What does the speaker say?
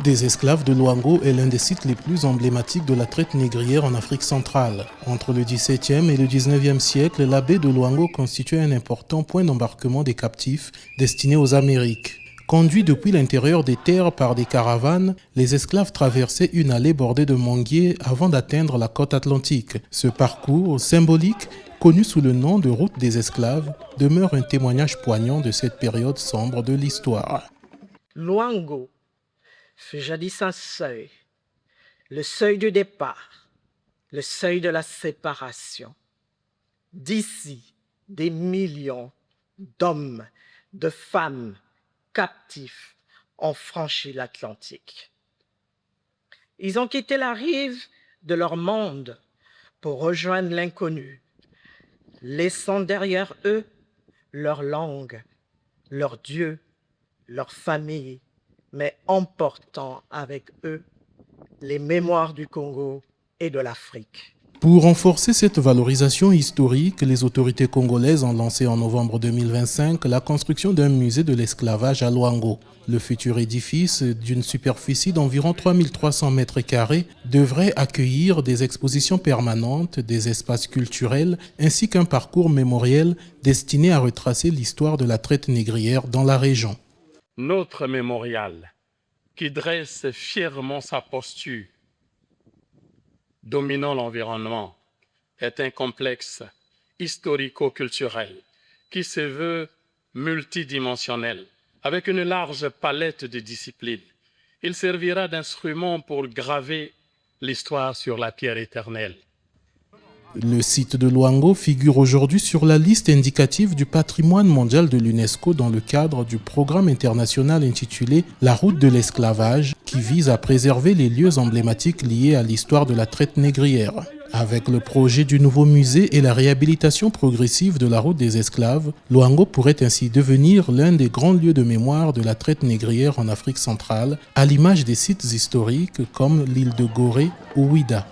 Des esclaves de Luango est l'un des sites les plus emblématiques de la traite négrière en Afrique centrale. Entre le XVIIe et le XIXe siècle, la baie de Luango constituait un important point d'embarquement des captifs destinés aux Amériques. Conduits depuis l'intérieur des terres par des caravanes, les esclaves traversaient une allée bordée de manguiers avant d'atteindre la côte atlantique. Ce parcours symbolique, connu sous le nom de route des esclaves, demeure un témoignage poignant de cette période sombre de l'histoire. Luango fut jadis un seuil, le seuil du départ, le seuil de la séparation. D'ici, des millions d'hommes, de femmes captifs ont franchi l'Atlantique. Ils ont quitté la rive de leur monde pour rejoindre l'inconnu, laissant derrière eux leur langue, leur Dieu, leur famille, mais emportant avec eux les mémoires du Congo et de l'Afrique. Pour renforcer cette valorisation historique, les autorités congolaises ont lancé en novembre 2025 la construction d'un musée de l'esclavage à Luango. Le futur édifice, d'une superficie d'environ 3300 m², devrait accueillir des expositions permanentes, des espaces culturels ainsi qu'un parcours mémoriel destiné à retracer l'histoire de la traite négrière dans la région. Notre mémorial, qui dresse fièrement sa posture, dominant l'environnement, est un complexe historico-culturel qui se veut multidimensionnel, avec une large palette de disciplines. Il servira d'instrument pour graver l'histoire sur la pierre éternelle. Le site de Luango figure aujourd'hui sur la liste indicative du patrimoine mondial de l'UNESCO dans le cadre du programme international intitulé La route de l'esclavage, qui vise à préserver les lieux emblématiques liés à l'histoire de la traite négrière. Avec le projet du nouveau musée et la réhabilitation progressive de la route des esclaves, Luango pourrait ainsi devenir l'un des grands lieux de mémoire de la traite négrière en Afrique centrale, à l'image des sites historiques comme l'île de Gorée ou Ouida.